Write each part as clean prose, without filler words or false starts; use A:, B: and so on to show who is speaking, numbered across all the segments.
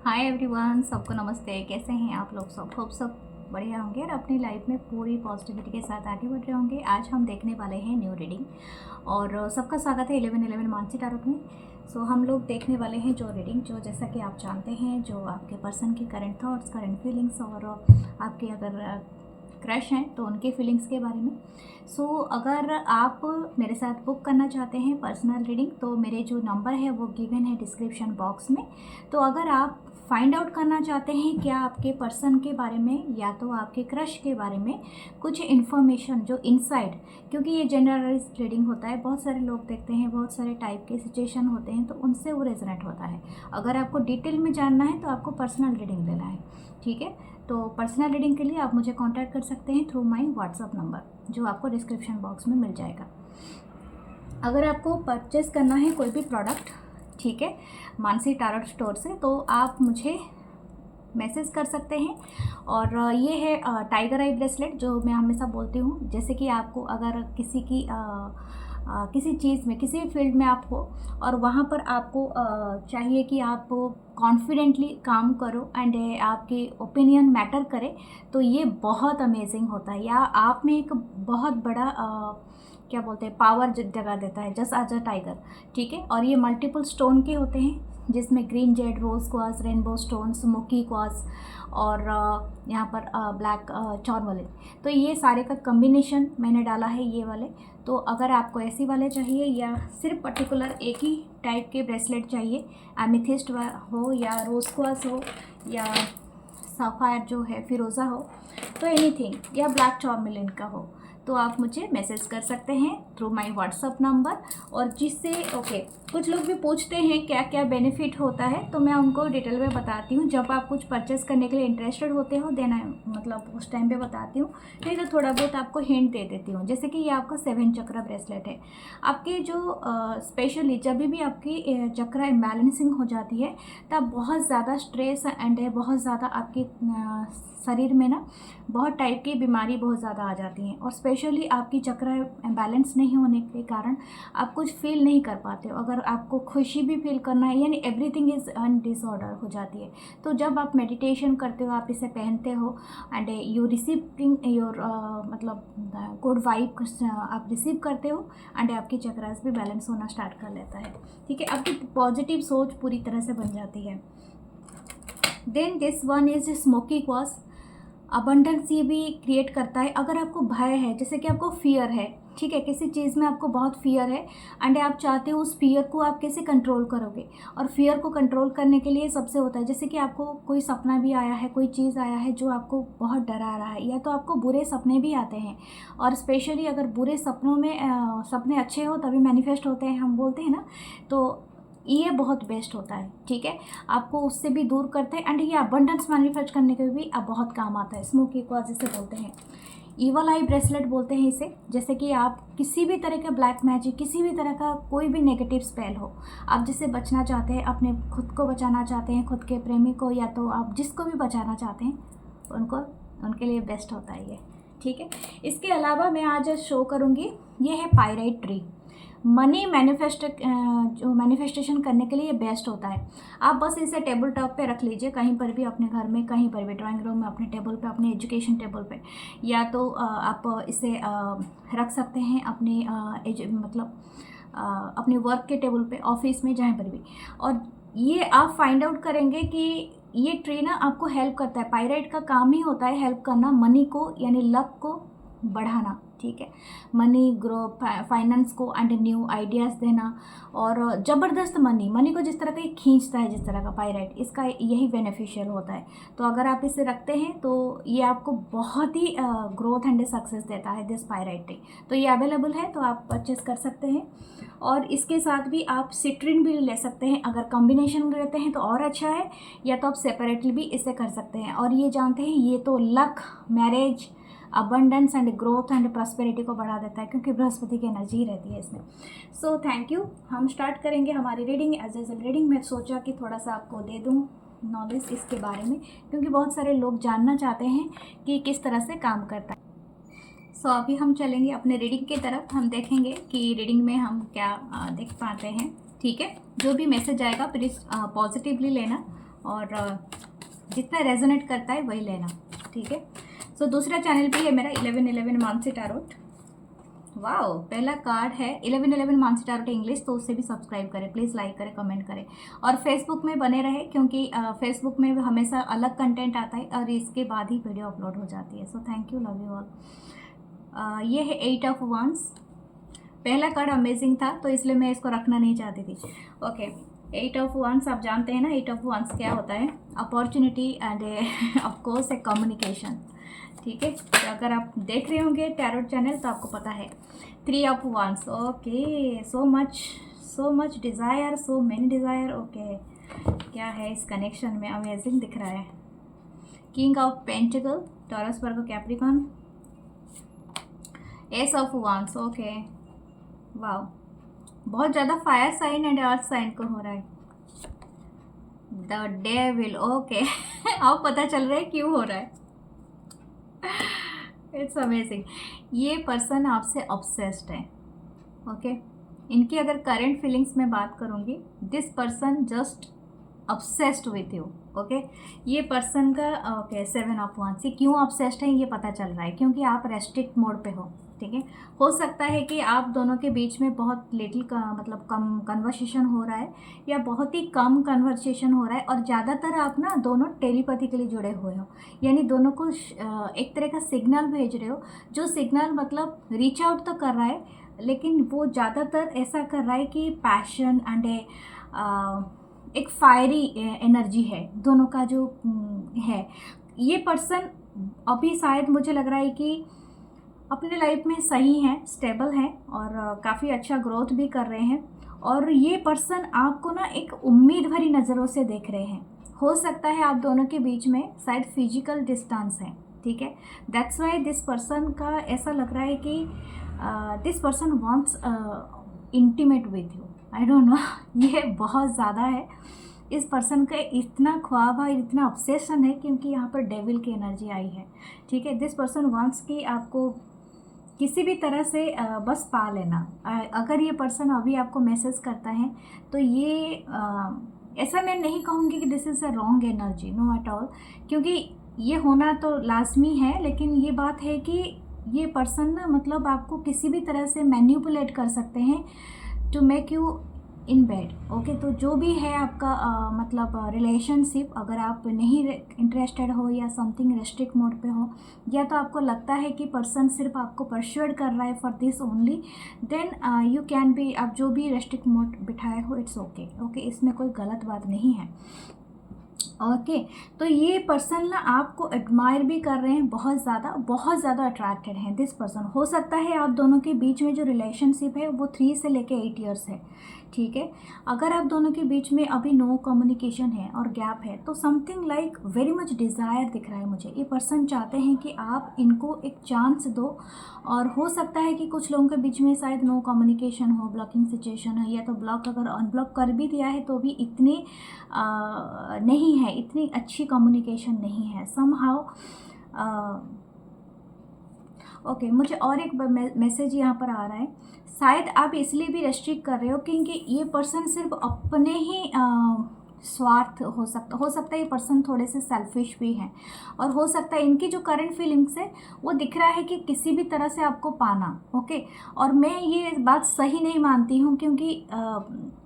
A: Hi everyone, सबको नमस्ते। कैसे हैं आप लोग? सब बढ़िया होंगे और अपनी लाइफ में पूरी पॉजिटिविटी के साथ आगे बढ़ रहे होंगे। आज हम देखने वाले हैं न्यू रीडिंग और सबका स्वागत है 11-11 मानसी टारोट में। हम लोग देखने वाले हैं जो रीडिंग, जो जैसा कि आप जानते हैं, जो आपके पर्सन की करंट थॉट्स, करंट फीलिंग्स और आपके अगर क्रश हैं तो उनके फीलिंग्स के बारे में। अगर आप मेरे साथ बुक करना चाहते हैं पर्सनल रीडिंग तो मेरे जो नंबर है वो गिवन है डिस्क्रिप्शन बॉक्स में। तो अगर आप फाइंड आउट करना चाहते हैं क्या आपके पर्सन के बारे में या तो आपके क्रश के बारे में कुछ इन्फॉर्मेशन जो इनसाइड, क्योंकि ये जनरलाइज रीडिंग होता है, बहुत सारे लोग देखते हैं, बहुत सारे टाइप के सिचुएशन होते हैं तो उनसे वो रेजोनेट होता है। अगर आपको डिटेल में जानना है तो आपको पर्सनल रीडिंग लेना है, ठीक है। तो पर्सनल रीडिंग के लिए आप मुझे कांटेक्ट कर सकते हैं थ्रू माय व्हाट्सअप नंबर जो आपको डिस्क्रिप्शन बॉक्स में मिल जाएगा। अगर आपको परचेस करना है कोई भी प्रोडक्ट, ठीक है, मानसी टारोट स्टोर से, तो आप मुझे मैसेज कर सकते हैं। और ये है टाइगर आई ब्रेसलेट जो मैं हमेशा बोलती हूँ। जैसे कि आपको अगर किसी की किसी चीज़ में, किसी भी फील्ड में आप हो और वहाँ पर आपको चाहिए कि आप कॉन्फिडेंटली काम करो एंड आपकी ओपिनियन मैटर करे, तो ये बहुत अमेजिंग होता है। या आप में एक बहुत बड़ा क्या बोलते हैं, पावर जगा देता है, जस्ट एज अ टाइगर, ठीक है। और ये मल्टीपल स्टोन के होते हैं जिसमें green jade, rose quartz, rainbow stone, smoky quartz और यहाँ पर ब्लैक चॉरमलिन। तो ये सारे का कम्बिनेशन मैंने डाला है ये वाले। तो अगर आपको ऐसी वाले चाहिए या सिर्फ पर्टिकुलर एक ही टाइप के ब्रेसलेट चाहिए, एमिथिस्ट हो या रोज़ क्वार्ट्ज हो या सफ़ायर जो है फिरोज़ा हो, तो एनीथिंग, या ब्लैक चॉरमलिन का हो, तो आप मुझे मैसेज कर सकते हैं थ्रू माय व्हाट्सअप नंबर। और जिससे कुछ लोग भी पूछते हैं क्या क्या बेनिफिट होता है, तो मैं उनको डिटेल में बताती हूँ। जब आप कुछ परचेस करने के लिए इंटरेस्टेड होते हो देना, मतलब उस टाइम पे बताती हूँ, नहीं तो थोड़ा बहुत आपको हिंट दे देती हूँ। जैसे कि ये आपका 7 चक्र ब्रेसलेट है। आपके जो स्पेशली जब भी आपकी चक्र इम्बैलेंसिंग हो जाती है तब बहुत ज़्यादा स्ट्रेस एंड बहुत ज़्यादा आपके शरीर में ना बहुत टाइप की बीमारी बहुत ज़्यादा आ जाती हैं। और स्पेशली आपकी चक्र बैलेंस नहीं होने के कारण आप कुछ फील नहीं कर पाते हो। अगर आपको खुशी भी फील करना है, यानी एवरीथिंग इज़ अन डिसऑर्डर हो जाती है। तो जब आप मेडिटेशन करते हो, आप इसे पहनते हो एंड यू रिसीविंग योर मतलब गुड वाइब आप रिसीव करते हो एंड आपकी चक्रास भी बैलेंस होना स्टार्ट कर लेता है, ठीक है। आपकी पॉजिटिव सोच पूरी तरह से बन जाती है। Then this one is smoky quartz, abundance ये भी क्रिएट करता है। अगर आपको भय है, जैसे कि आपको फियर है, ठीक है, किसी चीज़ में आपको बहुत फियर है एंड आप चाहते हो उस फियर को आप कैसे कंट्रोल करोगे। और फियर को कंट्रोल करने के लिए सबसे होता है, जैसे कि आपको कोई सपना भी आया है, कोई चीज़ आया है जो आपको बहुत डरा रहा है, या तो आपको बुरे सपने भी आते हैं। और स्पेशली अगर बुरे सपनों में सपने अच्छे हो तभी मैनिफेस्ट होते हैं, हम बोलते हैं ना, तो ये बहुत बेस्ट होता है, ठीक है। आपको उससे भी दूर करते हैं एंड ये अबंडेंस मैनिफेस्ट करने के भी अब बहुत काम आता है। स्मोकी क्वार्ट्ज जिसे बोलते हैं, ईवल आई ब्रेसलेट बोलते हैं इसे। जैसे कि आप किसी भी तरह का ब्लैक मैजिक, किसी भी तरह का कोई भी नेगेटिव स्पेल हो, आप जिससे बचना चाहते हैं, अपने खुद को बचाना चाहते हैं, खुद के प्रेमी को, या तो आप जिसको भी बचाना चाहते हैं उनको, उनके लिए बेस्ट होता है ये, ठीक है। इसके अलावा मैं आज शो करूँगी, ये है पायराइट ट्री। मनी जो मैनिफेस्टेशन करने के लिए ये बेस्ट होता है। आप बस इसे टेबल टॉप पे रख लीजिए, कहीं पर भी, अपने घर में कहीं पर भी, ड्राइंग रूम में, अपने टेबल पे, अपने एजुकेशन टेबल पे, या तो आप इसे रख सकते हैं अपने अपने वर्क के टेबल पे, ऑफिस में, जहाँ पर भी। और ये आप फाइंड आउट करेंगे कि ये ट्री ना आपको हेल्प करता है। पायराइट का काम ही होता है हेल्प करना, मनी को यानी लक को बढ़ाना, ठीक है, मनी ग्रो, फाइनेंस को एंड न्यू आइडियाज़ देना। और ज़बरदस्त मनी को जिस तरह का ये खींचता है, जिस तरह का पायराइट, इसका यही बेनिफिशियल होता है। तो अगर आप इसे रखते हैं तो ये आपको बहुत ही ग्रोथ एंड सक्सेस देता है, दिस पायराइट टी। तो ये अवेलेबल है, तो आप परचेस कर सकते हैं। और इसके साथ भी आप सिट्रिन भी ले सकते हैं, अगर कॉम्बिनेशन में रहते हैं तो और अच्छा है, या तो आप सेपरेटली भी इसे कर सकते हैं। और ये जानते हैं, ये तो luck, marriage, abundance and growth and prosperity को बढ़ा देता है, क्योंकि बृहस्पति की एनर्जी रहती है इसमें। So thank you. हम स्टार्ट करेंगे हमारी रीडिंग। एज यूजुअल रीडिंग मैं सोचा कि थोड़ा सा आपको दे दूँ नॉलेज इसके बारे में, क्योंकि बहुत सारे लोग जानना चाहते हैं कि किस तरह से काम करता है। अभी हम चलेंगे अपने रीडिंग की तरफ। हम देखेंगे कि रीडिंग में हम क्या देख पाते हैं, ठीक है। जो भी मैसेज आएगा प्लीज़ पॉजिटिवली लेना और जितना रेजोनेट करता है वही लेना, ठीक है। सो दूसरा चैनल भी है मेरा 1111 मानसी टैरोट। वाओ, पहला कार्ड है 1111 मानसी टैरोट इंग्लिश, तो उससे भी सब्सक्राइब करें प्लीज़, लाइक करें, कमेंट करें और फेसबुक में बने रहे, क्योंकि फेसबुक में हमेशा अलग कंटेंट आता है और इसके बाद ही वीडियो अपलोड हो जाती है। So thank you, love you all. ये है 8 ऑफ वांड्स। पहला कार्ड अमेजिंग था तो इसलिए मैं इसको रखना नहीं चाहती थी। ओके, 8 ऑफ वांड्स, आप जानते हैं ना 8 ऑफ वांड्स क्या होता है? Opportunity end of course A communication, ठीक है। तो अगर आप देख रहे होंगे टैरोट चैनल तो आपको पता है। 3 of wands, okay, so much desire, so many desire. Okay, क्या है इस कनेक्शन में? अमेजिंग दिख रहा है। King of pentacles, Taurus, Virgo, Capricorn. Ace of wands, okay, wow, बहुत ज़्यादा fire sign and earth sign को हो रहा है। द डेविल, ओके अब पता चल रहा है क्यों हो रहा है। It's amazing. ये पर्सन आपसे ऑब्सेस्ड है, ओके। इनकी अगर करंट फीलिंग्स में बात करूँगी, this person just obsessed with you, okay. ये पर्सन का ओके 7 ऑफ वांड्स, ये क्यों ऑब्सेस्ड है ये पता चल रहा है, क्योंकि आप रेस्ट्रिक्ट मोड पे हो, ठीक है। हो सकता है कि आप दोनों के बीच में बहुत लिटिल मतलब कम कन्वर्सेशन हो रहा है या बहुत ही कम कन्वर्सेशन हो रहा है, और ज़्यादातर आप ना दोनों टेलीपैथिकली जुड़े हुए हो, यानी दोनों को एक तरह का सिग्नल भेज रहे हो, जो सिग्नल मतलब रीच आउट तो कर रहा है, लेकिन वो ज़्यादातर ऐसा कर रहा है कि पैशन एंड एक फायरी एनर्जी है दोनों का जो है। ये पर्सन अभी शायद मुझे लग रहा है कि अपने लाइफ में सही हैं, स्टेबल हैं और काफ़ी अच्छा ग्रोथ भी कर रहे हैं, और ये पर्सन आपको ना एक उम्मीद भरी नज़रों से देख रहे हैं। हो सकता है आप दोनों के बीच में शायद फिजिकल डिस्टेंस है, ठीक है। दैट्स वाई दिस पर्सन का ऐसा लग रहा है कि this person wants intimate with you, I don't know ये बहुत ज़्यादा है। इस पर्सन का इतना ख्वाब है, इतना ऑब्सेशन है, क्योंकि यहाँ पर डेविल की एनर्जी आई है, ठीक है। दिस पर्सन वांट्स कि आपको किसी भी तरह से बस पा लेना। अगर ये पर्सन अभी आपको मैसेज करता है तो ये ऐसा मैं नहीं कहूँगी कि this is a wrong energy, no at all, क्योंकि ये होना तो लाजमी है, लेकिन ये बात है कि ये पर्सन ना मतलब आपको किसी भी तरह से मैन्युपुलेट कर सकते हैं to make you in bed, okay. तो जो भी है आपका मतलब रिलेशनशिप, अगर आप नहीं इंटरेस्टेड हो या समथिंग रेस्ट्रिक्ट मोड पे हो, या तो आपको लगता है कि पर्सन सिर्फ आपको परस्यूड कर रहा है for this only, then you can be, आप जो भी रेस्ट्रिक्ट मोड बिठाए हो इट्स ओके, ओके, इसमें कोई गलत बात नहीं है, ओके। तो ये पर्सन ना आपको एडमायर भी कर रहे हैं, बहुत ज़्यादा अट्रैक्टेड हैं दिस पर्सन। हो सकता है आप दोनों के बीच में जो रिलेशनशिप है वो 3 से लेके 8 ईयर्स है, ठीक है। अगर आप दोनों के बीच में अभी नो कम्युनिकेशन है और गैप है, तो something like very much desire दिख रहा है मुझे। ये पर्सन चाहते हैं कि आप इनको एक चांस दो, और हो सकता है कि कुछ लोगों के बीच में शायद नो कम्युनिकेशन हो, ब्लॉकिंग सिचुएशन है, या तो ब्लॉक अगर अनब्लॉक कर भी दिया है तो भी इतनी नहीं है, इतनी अच्छी कम्युनिकेशन नहीं है समहाउ। ओके, मुझे और एक मैसेज यहाँ पर आ रहा है, शायद आप इसलिए भी रेस्ट्रिक्ट कर रहे हो क्योंकि ये पर्सन सिर्फ अपने ही स्वार्थ हो सकता है ये पर्सन थोड़े से सेल्फिश भी हैं, और हो सकता है इनकी जो करंट फीलिंग्स है वो दिख रहा है कि किसी भी तरह से आपको पाना, ओके। और मैं ये बात सही नहीं मानती हूँ, क्योंकि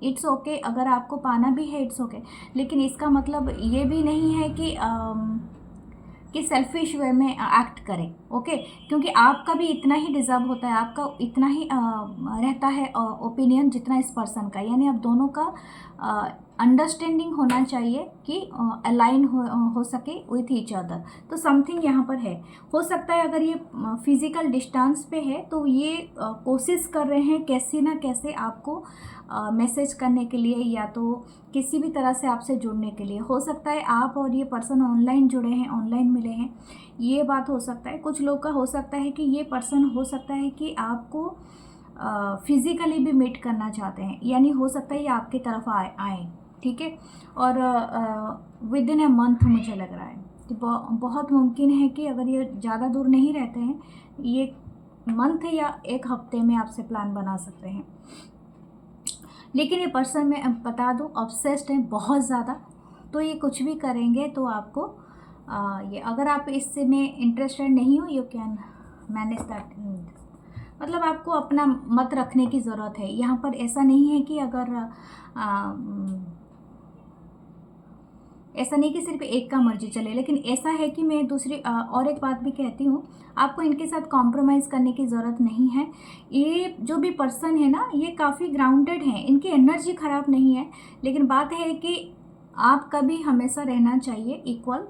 A: इट्स ओके अगर आपको पाना भी है, इट्स ओके, लेकिन इसका मतलब ये भी नहीं है कि सेल्फिश वे में एक्ट करें, ओके। क्योंकि आपका भी इतना ही डिज़र्व होता है, आपका इतना ही रहता है ओपिनियन जितना इस पर्सन का, यानी आप दोनों का अंडरस्टैंडिंग होना चाहिए कि अलाइन हो सके विथ ईच अदर। तो समथिंग यहाँ पर है। हो सकता है अगर ये फिज़िकल डिस्टेंस पे है तो ये कोशिश कर रहे हैं कैसे ना कैसे आपको मैसेज करने के लिए, या तो किसी भी तरह से आपसे जुड़ने के लिए। हो सकता है आप और ये पर्सन ऑनलाइन जुड़े हैं, ऑनलाइन मिले हैं, ये बात हो सकता है। कुछ लोग का हो सकता है कि ये पर्सन हो सकता है कि आपको फिज़िकली भी मीट करना चाहते हैं, यानी हो सकता है ये आपकी तरफ आए, ठीक है। और विद इन ए मंथ मुझे लग रहा है कि बहुत मुमकिन है कि अगर ये ज़्यादा दूर नहीं रहते हैं, ये मंथ या 1 हफ्ते में आपसे प्लान बना सकते हैं। लेकिन ये पर्सन मैं बता दूं ऑब्सेस्ड है बहुत ज़्यादा, तो ये कुछ भी करेंगे तो आपको ये, अगर आप इससे में इंटरेस्टेड नहीं हो, यू कैन मैनेज दैट। मतलब आपको अपना मत रखने की ज़रूरत है। यहाँ पर ऐसा नहीं है कि अगर ऐसा नहीं कि सिर्फ एक का मर्जी चले, लेकिन ऐसा है कि मैं दूसरी और एक बात भी कहती हूँ, आपको इनके साथ कॉम्प्रोमाइज़ करने की ज़रूरत नहीं है। ये जो भी पर्सन है ना, ये काफ़ी ग्राउंडेड हैं, इनकी एनर्जी ख़राब नहीं है, लेकिन बात है कि आपका भी हमेशा रहना चाहिए इक्वल,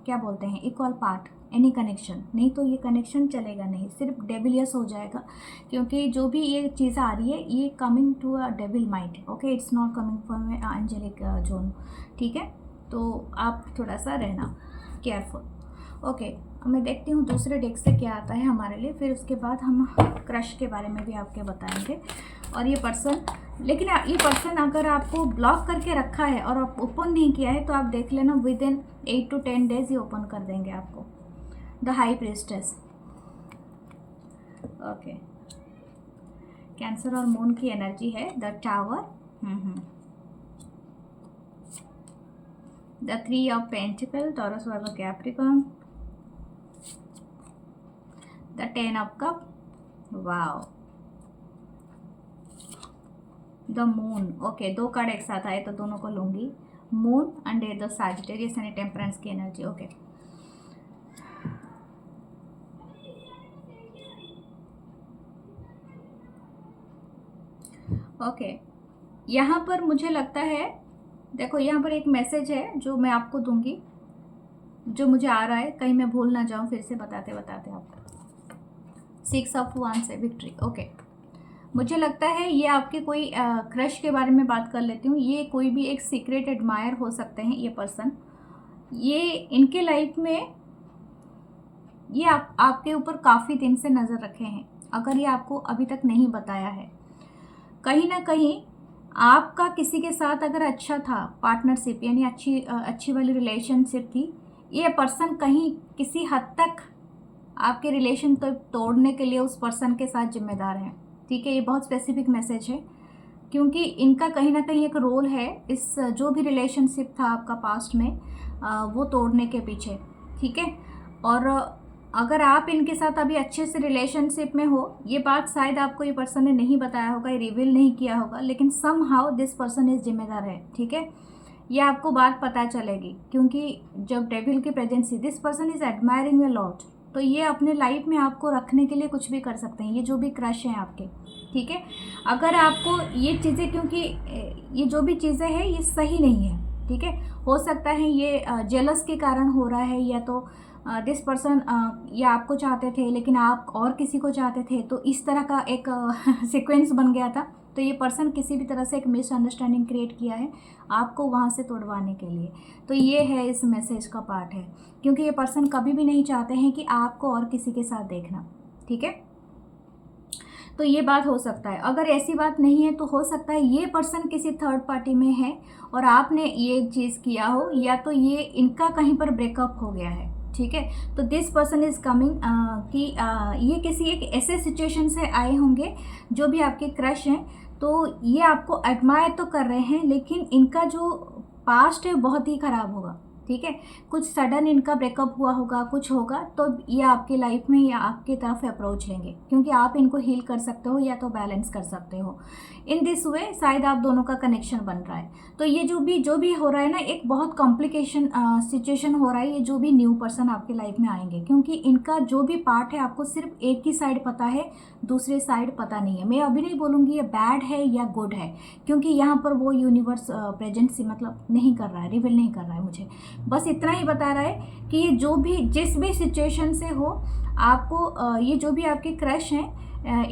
A: क्या बोलते हैं, इक्वल पार्ट एनी कनेक्शन। नहीं तो ये कनेक्शन चलेगा नहीं, सिर्फ डेविलियस हो जाएगा। क्योंकि जो भी ये चीज़ आ रही है, ये coming to a devil mind, okay, it's not coming from angelic zone, ठीक है। तो आप थोड़ा सा रहना केयरफुल, ओके। अब मैं देखती हूँ दूसरे डेक से क्या आता है हमारे लिए, फिर उसके बाद हम क्रश के बारे में भी आपके बताएंगे। और ये पर्सन, लेकिन ये पर्सन अगर आपको ब्लॉक करके रखा है और आप ओपन नहीं किया है, तो आप देख लेना विद इन 8 to 10 डेज ये ओपन कर देंगे आपको। The high priestess, okay, cancer और मून की एनर्जी है। The tower, the 3 of pentacles, Taurus Virgo Capricorn, the 10 of cup, wow, the moon, okay. 2 card एक साथ आए तो दोनों को लूंगी, moon and the Sagittarius and temperance की एनर्जी, ओके। ओके, यहाँ पर मुझे लगता है, देखो यहाँ पर एक मैसेज है जो मैं आपको दूंगी, जो मुझे आ रहा है, कहीं मैं भूल ना जाऊँ फिर से बताते बताते आपको। 6 ऑफ वांड्स है, विक्ट्री, ओके। मुझे लगता है ये आपके कोई क्रश के बारे में बात कर लेती हूँ। ये कोई भी एक सीक्रेट एडमायर हो सकते हैं ये पर्सन। ये इनके लाइफ में ये आपके ऊपर काफ़ी दिन से नज़र रखे हैं, अगर ये आपको अभी तक नहीं बताया है। कहीं ना कहीं आपका किसी के साथ अगर अच्छा था पार्टनरशिप, यानी अच्छी वाली रिलेशनशिप थी, ये पर्सन कहीं किसी हद तक आपके रिलेशन को तोड़ने के लिए उस पर्सन के साथ जिम्मेदार है, ठीक है। ये बहुत स्पेसिफिक मैसेज है, क्योंकि इनका कहीं ना कहीं एक रोल है इस जो भी रिलेशनशिप था आपका पास्ट में वो तोड़ने के पीछे, ठीक है। और अगर आप इनके साथ अभी अच्छे से रिलेशनशिप में हो, ये बात शायद आपको ये पर्सन ने नहीं बताया होगा, ये रिवील नहीं किया होगा, लेकिन somehow this person is जिम्मेदार है, ठीक है। ये आपको बात पता चलेगी, क्योंकि जब डेविल की presence, this person is admiring a lot, तो ये अपने लाइफ में आपको रखने के लिए कुछ भी कर सकते हैं, ये जो भी क्रश हैं आपके, ठीक है। अगर आपको ये चीज़ें, क्योंकि ये जो भी चीज़ें हैं ये सही नहीं है, ठीक है। हो सकता है ये जेलस के कारण हो रहा है, या तो दिस पर्सन या आपको चाहते थे लेकिन आप और किसी को चाहते थे, तो इस तरह का एक सीक्वेंस बन गया था। तो ये पर्सन किसी भी तरह से एक मिसअंडरस्टैंडिंग क्रिएट किया है आपको वहाँ से तोड़वाने के लिए। तो ये है इस मैसेज का पार्ट है, क्योंकि ये पर्सन कभी भी नहीं चाहते हैं कि आपको और किसी के साथ देखना, ठीक है। तो ये बात हो सकता है। अगर ऐसी बात नहीं है तो हो सकता है ये पर्सन किसी थर्ड पार्टी में है और आपने ये चीज़ किया हो, या तो ये इनका कहीं पर ब्रेकअप हो गया है, ठीक है। तो दिस पर्सन इज कमिंग कि ये किसी एक ऐसे सिचुएशन से आए होंगे, जो भी आपके क्रश हैं, तो ये आपको एडमायर तो कर रहे हैं, लेकिन इनका जो पास्ट है बहुत ही ख़राब होगा, ठीक है। कुछ सडन इनका ब्रेकअप हुआ होगा, कुछ होगा, तो ये आपके लाइफ में या आपके तरफ अप्रोच लेंगे, क्योंकि आप इनको हील कर सकते हो या तो बैलेंस कर सकते हो। इन दिस वे शायद आप दोनों का कनेक्शन बन रहा है। तो ये जो भी हो रहा है ना, एक बहुत कॉम्प्लिकेशन सिचुएशन हो रहा है। ये जो भी न्यू पर्सन आपके लाइफ में आएंगे, क्योंकि इनका जो भी पार्ट है आपको सिर्फ एक ही साइड पता है, दूसरे साइड पता नहीं है। मैं अभी नहीं बोलूँगी ये बैड है या गुड है, क्योंकि यहाँ पर वो यूनिवर्स प्रेजेंसी मतलब नहीं कर रहा है, रिवील नहीं कर रहा है मुझे, बस इतना ही बता रहा है कि ये जो भी जिस भी सिचुएशन से हो, आपको ये जो भी आपके क्रश हैं,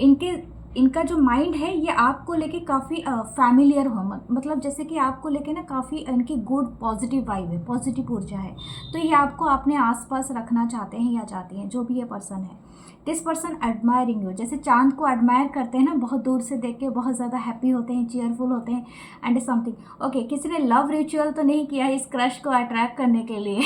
A: इनका जो माइंड है ये आपको लेके काफ़ी फैमिलियर हो, मतलब जैसे कि आपको लेके ना काफ़ी इनकी गुड पॉजिटिव वाइब है, पॉजिटिव ऊर्जा है। तो ये आपको अपने आसपास रखना चाहते हैं या चाहती हैं, जो भी ये पर्सन है। दिस पर्सन एडमायरिंग यू, जैसे चांद को एडमायर करते हैं ना, बहुत दूर से देख के बहुत ज़्यादा हैप्पी होते हैं, चीयरफुल होते हैं एंड समथिंग। ओके, किसी ने लव रिचुअल तो नहीं किया है इस क्रश को अट्रैक्ट करने के लिए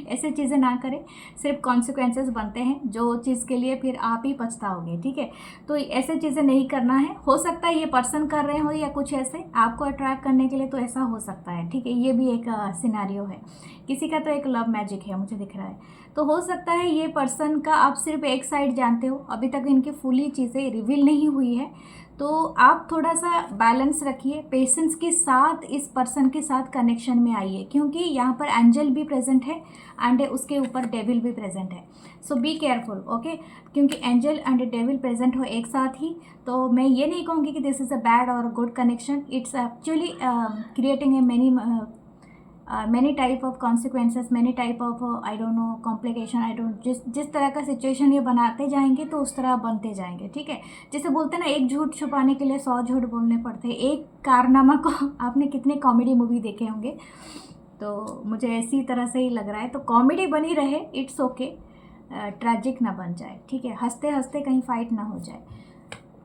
A: ऐसे चीज़ें ना करें, सिर्फ कॉन्सिक्वेंसेस बनते हैं जो चीज़ के लिए फिर आप ही पछताओगे, ठीक है। तो ऐसे चीज़ें नहीं करना है। हो सकता है ये पर्सन कर रहे हो या कुछ ऐसे आपको अट्रैक्ट करने के लिए, तो ऐसा हो सकता है, ठीक है। ये भी एक सिनेरियो है। किसी का तो एक लव मैजिक है मुझे दिख रहा है, तो हो सकता है ये पर्सन का आप सिर्फ एक साइड जानते हो, अभी तक इनकी फुली चीज़ें रिवील नहीं हुई है। तो आप थोड़ा सा बैलेंस रखिए, पेशेंस के साथ इस पर्सन के साथ कनेक्शन में आइए, क्योंकि यहाँ पर एंजल भी प्रेजेंट है एंड उसके ऊपर डेविल भी प्रेजेंट है। सो बी केयरफुल, ओके। क्योंकि एंजल एंड डेविल प्रेजेंट हो एक साथ ही, तो मैं ये नहीं कहूँगी कि दिस इज़ अ बैड और good connection. It's actually creating a many type of consequences, many type of I don't know complication, I don't, जिस तरह का सिचुएशन ये बनाते जाएंगे तो उस तरह बनते जाएंगे, ठीक है। जैसे बोलते हैं ना, एक झूठ छुपाने के लिए 100 झूठ बोलने पड़ते हैं। एक कारनामा को आपने कितने कॉमेडी मूवी देखे होंगे, तो मुझे इसी तरह से ही लग रहा है। तो कॉमेडी बनी रहे, इट्स ओके, ट्रैजिक ना बन जाए, ठीक है। हंसते हंसते कहीं फाइट ना हो जाए।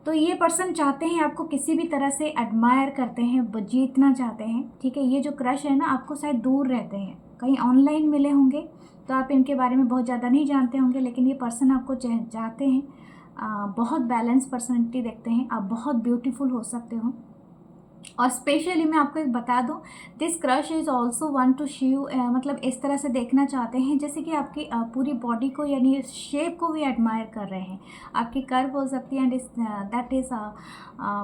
A: तो ये पर्सन चाहते हैं आपको किसी भी तरह से एडमायर करते हैं, जीतना चाहते हैं, ठीक है। ये जो क्रश है ना, आपको शायद दूर रहते हैं, कहीं ऑनलाइन मिले होंगे, तो आप इनके बारे में बहुत ज़्यादा नहीं जानते होंगे, लेकिन ये पर्सन आपको चाहते हैं। बहुत बैलेंस पर्सनैलिटी देखते हैं, आप बहुत ब्यूटीफुल हो सकते हो। और स्पेशली मैं आपको एक बता दूं, this crush is also want to see you, मतलब इस तरह से देखना चाहते हैं जैसे कि आपकी पूरी बॉडी को, यानी शेप को भी एडमायर कर रहे हैं। आपकी कर्व हो सकती है, एंड दैट इज़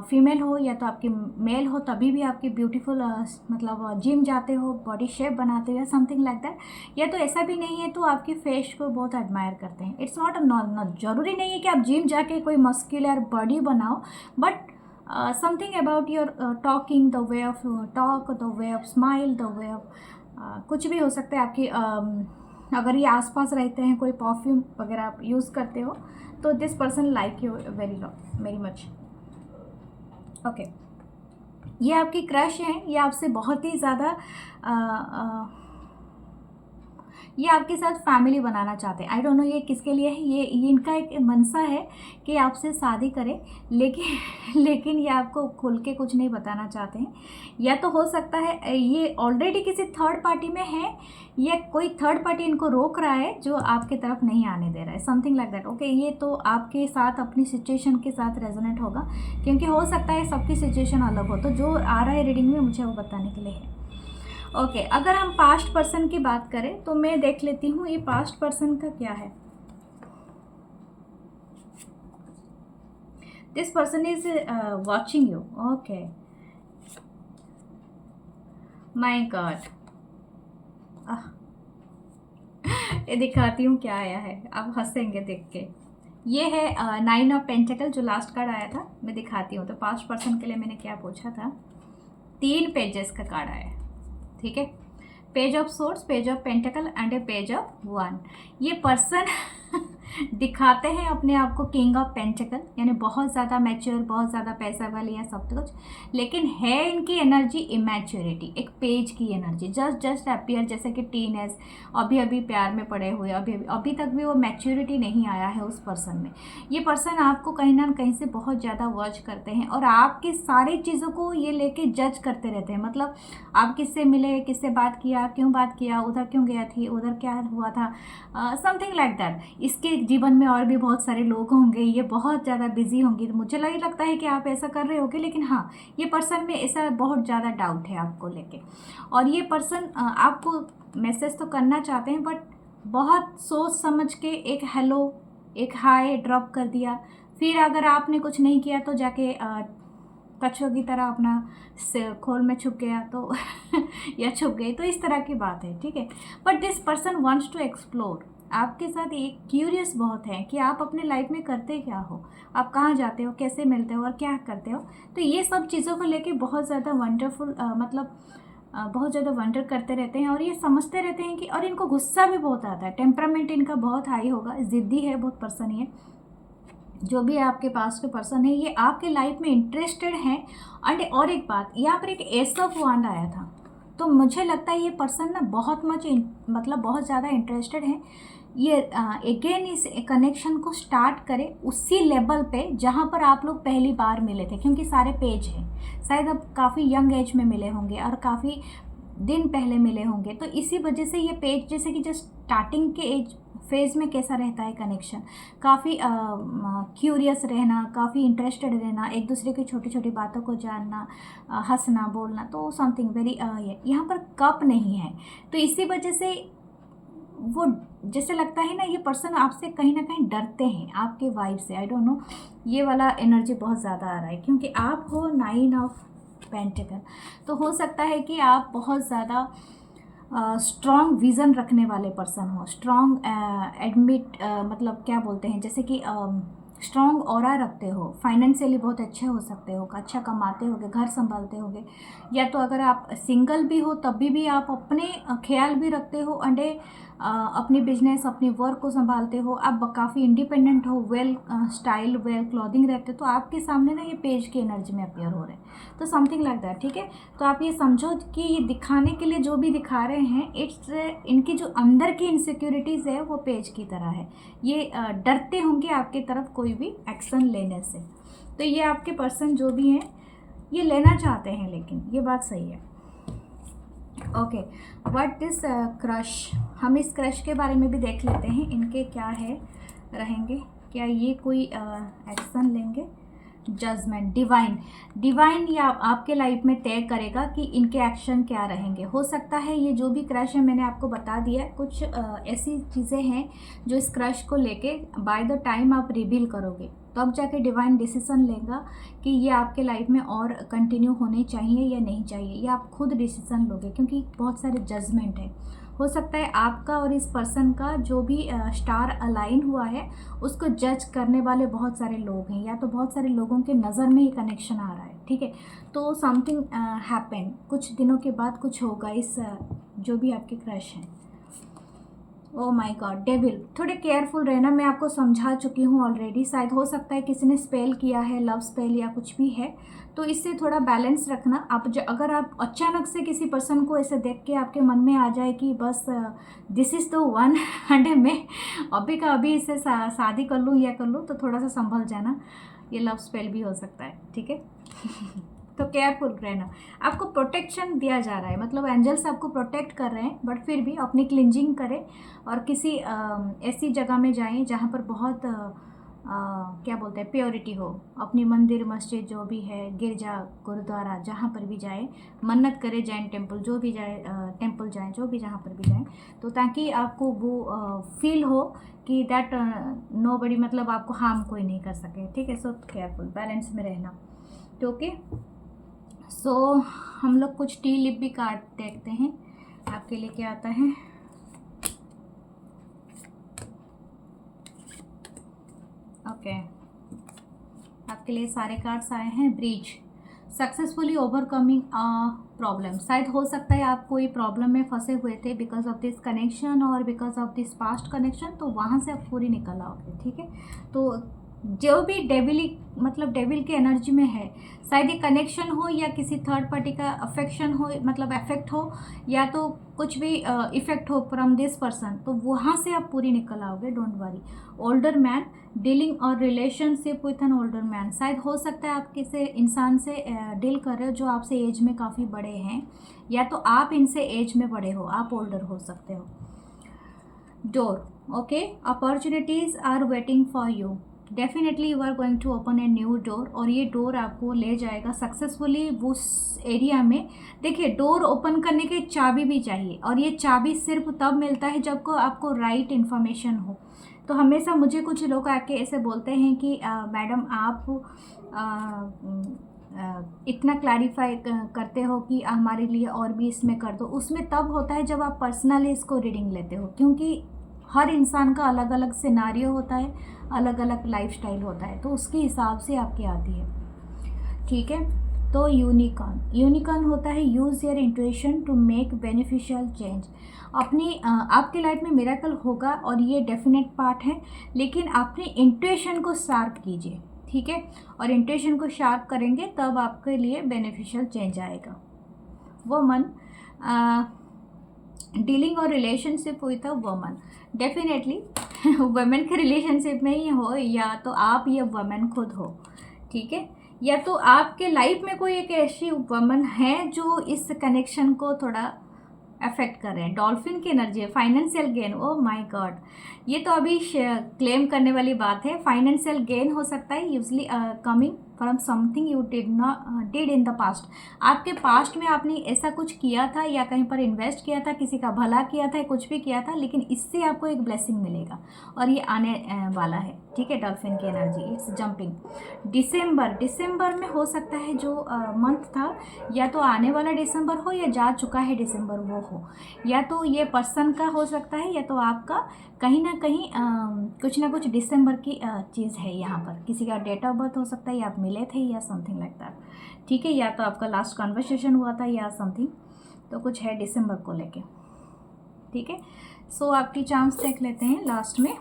A: फीमेल हो या तो आपकी मेल हो, तभी भी आपकी ब्यूटीफुल मतलब जिम जाते हो, बॉडी शेप बनाते हो, समथिंग लाइक दैट। या तो ऐसा भी नहीं है तो आपकी फेस को बहुत एडमायर करते हैं। इट्स नॉट जरूरी नहीं है कि आप जिम जाके कोई मस्कुलर बॉडी बनाओ, but something about your talking, the way of talk, the way of smile, the way of कुछ भी हो सकता है आपकी। अगर ये आसपास रहते हैं, कोई परफ्यूम वगैरह आप यूज़ करते हो, तो this person like you very much, okay. ये आपकी क्रश है, ये आपसे बहुत ही ज़्यादा ये आपके साथ फैमिली बनाना चाहते हैं। आई डोंट नो ये किसके लिए है, ये इनका एक मनसा है कि आपसे शादी करें, लेकिन ये आपको खुल के कुछ नहीं बताना चाहते हैं। या तो हो सकता है ये ऑलरेडी किसी थर्ड पार्टी में है, या कोई थर्ड पार्टी इनको रोक रहा है जो आपके तरफ नहीं आने दे रहा है, समथिंग लाइक दैट, ओके। ये तो आपके साथ अपनी सिचुएशन के साथ रेजोनेट होगा, क्योंकि हो सकता है सबकी सिचुएशन अलग हो, तो जो आ रहा है रीडिंग में मुझे वो बताने के लिए है, ओके। अगर हम पास्ट पर्सन की बात करें तो मैं देख लेती हूँ ये पास्ट पर्सन का क्या है। This person is watching you, okay. My God, ये दिखाती हूँ क्या आया है, आप हंसेंगे देख के। ये है 9 ऑफ पेंटिकल, जो लास्ट कार्ड आया था, मैं दिखाती हूँ। तो पास्ट पर्सन के लिए मैंने क्या पूछा था, 3 पेजेस का कार्ड आया है, ठीक है। Page of source, page of pentacle and A page of 1। ये पर्सन दिखाते हैं अपने आप को किंग ऑफ पेंटिकल, यानी बहुत ज़्यादा मैच्योर, बहुत ज़्यादा पैसा वाली है, सब कुछ, लेकिन है इनकी एनर्जी इमैच्योरिटी, एक पेज की एनर्जी, जस्ट अपीयर, जैसे कि टीनेज, अभी प्यार में पड़े हुए, अभी तक भी वो मैच्योरिटी नहीं आया है उस पर्सन में। ये पर्सन आपको कहीं ना कहीं से बहुत ज़्यादा वॉच करते हैं, और आपकी सारी चीज़ों को ये लेके जज करते रहते हैं। मतलब आप किससे मिले, किससे बात किया, क्यों बात किया, उधर क्यों गया थी, उधर क्या हुआ था, समथिंग लाइक दैट। इसके जीवन में और भी बहुत सारे लोग होंगे, ये बहुत ज़्यादा बिजी होंगी, तो मुझे लगता है कि आप ऐसा कर रहे होगे, लेकिन हाँ, ये पर्सन में ऐसा बहुत ज़्यादा डाउट है आपको लेके। और ये पर्सन आपको मैसेज तो करना चाहते हैं, बट बहुत सोच समझ के एक हेलो, एक हाय ड्रॉप कर दिया, फिर अगर आपने कुछ नहीं किया तो जाके कछुआ की तरह अपना खोल में छुप गया तो या छुप गई, तो इस तरह की बात है, ठीक है। But this person wants to explore, आपके साथ एक क्यूरियस बहुत है कि आप अपने लाइफ में करते क्या हो, आप कहाँ जाते हो, कैसे मिलते हो और क्या करते हो। तो ये सब चीज़ों को लेके बहुत ज़्यादा वंडरफुल, मतलब बहुत ज़्यादा वंडर करते रहते हैं, और ये समझते रहते हैं कि, और इनको गुस्सा भी बहुत आता है, टेम्परामेंट इनका बहुत हाई होगा, ज़िद्दी है बहुत पर्सन ये। जो भी आपके पास के पर्सन है, ये आपके लाइफ में इंटरेस्टेड हैं। और एक बात, यहाँ पर एक एस ऑफ वांड आया था, तो मुझे लगता है ये पर्सन ना बहुत मतलब बहुत ज़्यादा इंटरेस्टेड है। ये अगेन इस कनेक्शन को स्टार्ट करें उसी लेवल पे जहाँ पर आप लोग पहली बार मिले थे, क्योंकि सारे पेज हैं, शायद अब काफ़ी यंग एज में मिले होंगे और काफ़ी दिन पहले मिले होंगे, तो इसी वजह से ये पेज जैसे कि जस्ट स्टार्टिंग के एज फेज़ में कैसा रहता है कनेक्शन, काफ़ी क्यूरियस रहना, काफ़ी इंटरेस्टेड रहना, एक दूसरे की छोटी छोटी बातों को जानना, हंसना बोलना, तो समथिंग वेरी यहाँ पर कप नहीं है, तो इसी वजह से वो जैसे लगता है ना ये पर्सन आपसे कहीं ना कहीं डरते हैं, आपके वाइब से। आई डोंट नो, ये वाला एनर्जी बहुत ज़्यादा आ रहा है क्योंकि आप हो 9 ऑफ पेंटिकल, तो हो सकता है कि आप बहुत ज़्यादा स्ट्रॉन्ग विज़न रखने वाले पर्सन हो, स्ट्रॉन्ग एडमिट मतलब क्या बोलते हैं, जैसे कि स्ट्रॉन्ग ऑरा रखते हो, फाइनेंशियली बहुत अच्छे हो सकते हो, अच्छा कमाते होगे, घर संभालते होगे, या तो अगर आप सिंगल भी हो तब भी आप अपने ख्याल भी रखते हो, अंडे अपनी बिजनेस अपनी वर्क को संभालते हो, आप काफ़ी इंडिपेंडेंट हो, वेल स्टाइल वेल क्लॉथिंग रहते हो, तो आपके सामने ना ये पेज की एनर्जी में अपियर हो रहे हैं, तो समथिंग लाइक दैट। ठीक है, तो आप ये समझो कि ये दिखाने के लिए जो भी दिखा रहे हैं, इट्स इनकी जो अंदर की इनसिक्योरिटीज़ है वो पेज की तरह है, ये डरते होंगे आपकी तरफ कोई भी एक्शन लेने से, तो ये आपके पर्सन जो भी हैं ये लेना चाहते हैं, लेकिन ये बात सही है। ओके, व्हाट दिस क्रश, हम इस क्रश के बारे में भी देख लेते हैं, इनके क्या है रहेंगे, क्या ये कोई एक्शन लेंगे। जजमेंट, डिवाइन या आपके लाइफ में तय करेगा कि इनके एक्शन क्या रहेंगे। हो सकता है ये जो भी क्रश है, मैंने आपको बता दिया, कुछ ऐसी चीज़ें हैं जो इस क्रश को लेके बाय द टाइम आप रिवील करोगे तब जाके डिवाइन डिसीजन लेगा कि ये आपके लाइफ में और कंटिन्यू होने चाहिए या नहीं चाहिए, ये आप खुद डिसीजन लोगे क्योंकि बहुत सारे जजमेंट है। हो सकता है आपका और इस पर्सन का जो भी स्टार अलाइन हुआ है उसको जज करने वाले बहुत सारे लोग हैं, या तो बहुत सारे लोगों के नज़र में ये कनेक्शन आ रहा है। ठीक है, तो समथिंग हैपन, कुछ दिनों के बाद कुछ होगा इस जो भी आपके क्रश हैं। ओ माय गॉड, डेविल, थोड़े केयरफुल रहना, मैं आपको समझा चुकी हूँ ऑलरेडी। शायद हो सकता है किसी ने स्पेल किया है, लव स्पेल या कुछ भी है, तो इससे थोड़ा बैलेंस रखना। आप अगर आप अचानक से किसी पर्सन को ऐसे देख के आपके मन में आ जाए कि बस this is the one and मैं अभी का अभी इससे शादी कर लूँ या कर लूँ, तो थोड़ा सा संभल जाना, ये लव स्पेल भी हो सकता है। ठीक है तो केयरफुल रहना, आपको प्रोटेक्शन दिया जा रहा है, मतलब एंजल्स आपको प्रोटेक्ट कर रहे हैं, बट फिर भी अपनी क्लिंजिंग करें और किसी ऐसी जगह में जाएं जहाँ पर बहुत क्या बोलते हैं प्योरिटी हो, अपनी मंदिर मस्जिद जो भी है, गिरजा गुरुद्वारा, जहाँ पर भी जाए, मन्नत करे, जैन टेम्पल जो भी जाए, टेम्पल जाएँ जो भी, जहाँ पर भी जाएँ, तो ताकि आपको वो फील हो कि दैट नो बडी, मतलब आपको हार्म कोई नहीं कर सके। ठीक है, सो केयरफुल, बैलेंस में रहना। तो ओके, सो हम लोग कुछ टी लिप भी कार्ड देखते हैं आपके लिए क्या आता है। ओके, आपके लिए सारे कार्ड्स आए हैं। ब्रीच, सक्सेसफुली ओवरकमिंग प्रॉब्लम, शायद हो सकता है आप कोई प्रॉब्लम में फंसे हुए थे बिकॉज ऑफ दिस कनेक्शन और because of this past connection, तो वहाँ से आप पूरी निकल आओगे। ठीक है, तो जो भी डेविली मतलब डेविल की एनर्जी में है, शायद ये कनेक्शन हो या किसी थर्ड पार्टी का अफेक्शन हो, मतलब अफेक्ट हो, या तो कुछ भी इफेक्ट हो फ्रॉम दिस पर्सन, तो वहाँ से आप पूरी निकल आओगे, don't worry. Older man, dealing और relationship with an older man, शायद हो सकता है आप किसी इंसान से डील कर रहे हो जो आपसे एज में काफ़ी बड़े हैं, या तो आप इनसे एज में बड़े हो, आप ओल्डर हो सकते हो। Door, okay, opportunities are waiting for you, definitely you are going to open a new door, और ये डोर आपको ले जाएगा सक्सेसफुली उस एरिया में। देखिए, डोर ओपन करने की चाबी भी चाहिए, और ये चाबी सिर्फ तब मिलता है जब को आपको राइट इन्फॉर्मेशन हो। तो हमेशा मुझे कुछ लोग आके ऐसे बोलते हैं कि मैडम आप इतना क्लैरिफाई करते हो कि हमारे लिए और भी इसमें कर दो। उसमें तब होता है जब आप पर्सनली इसको रीडिंग लेते हो, क्योंकि हर इंसान का अलग अलग सिनारियो होता है, अलग अलग लाइफस्टाइल होता है, तो उसके हिसाब से आपकी आती है। ठीक है, तो यूनिकॉर्न होता है use your intuition to make beneficial change. अपनी आपके लाइफ में मिरेकल होगा और ये डेफिनेट पार्ट है, लेकिन अपनी इंट्यूशन को शार्प कीजिए। ठीक है, और इंट्यूशन को शार्प करेंगे तब आपके लिए बेनिफिशियल चेंज आएगा। वुमन, डीलिंग और relationship with a woman, definitely women के रिलेशनशिप में ही हो, या तो आप या वुमेन खुद हो। ठीक है, या तो आपके लाइफ में कोई एक ऐसी वुमन है जो इस कनेक्शन को थोड़ा अफेक्ट कर रहे हैं। डॉल्फिन की एनर्जी है, financial gain. Oh my God, ये तो अभी क्लेम करने वाली बात है। फाइनेंशियल गेन हो सकता है, usually coming from something you did in the past. आपके पास्ट में आपने ऐसा कुछ किया था या कहीं पर इन्वेस्ट किया था, किसी का भला किया था, कुछ भी किया था, लेकिन इससे आपको एक ब्लेसिंग मिलेगा और ये आने वाला है। ठीक है, डॉल्फिन की एनर्जी इट्स जंपिंग। दिसंबर में हो सकता है जो मंथ था, या तो आने वाला दिसंबर हो या जा चुका है दिसंबर वो हो, या तो ये पर्सन का हो सकता है या तो आपका, कहीं ना कहीं कुछ ना कुछ दिसंबर की चीज़ है यहाँ पर। किसी का डेट ऑफ बर्थ हो सकता है, या आप मिले थे या समथिंग लाइक दैट। ठीक है, या तो आपका लास्ट कन्वर्सेशन हुआ था या समथिंग, तो कुछ है दिसंबर को लेके। ठीक है, सो आपकी चांस देख लेते हैं लास्ट में।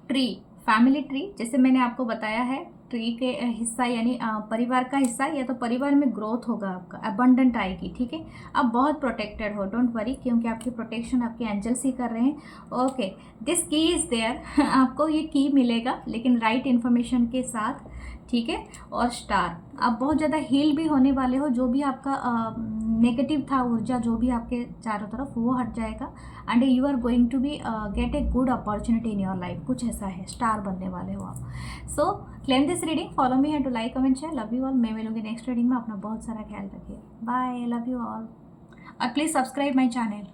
A: ट्री, फैमिली ट्री, जैसे मैंने आपको बताया है, ट्री के हिस्सा यानी परिवार का हिस्सा, या तो परिवार में ग्रोथ होगा आपका, अबंडेंट आएगी। ठीक है, आप बहुत प्रोटेक्टेड हो, डोंट वरी, क्योंकि आपकी प्रोटेक्शन आपके एंजल्स ही कर रहे हैं। ओके, दिस की इज़ देयर, आपको ये की मिलेगा लेकिन राइट इन्फॉर्मेशन के साथ। ठीक है, और स्टार, आप बहुत ज़्यादा हील भी होने वाले हो। जो भी आपका नेगेटिव था, ऊर्जा जो भी आपके चारों तरफ, वो हट जाएगा and you are going to be get a good opportunity in your life. कुछ ऐसा है, स्टार बनने वाले हो आप। So claim this reading, follow me है to like comment share. Love you all, मैं मिलूंगी नेक्स्ट रीडिंग में। अपना बहुत सारा ख्याल रखिए। बाय, लव यू ऑल, और प्लीज़ सब्सक्राइब माई चैनल।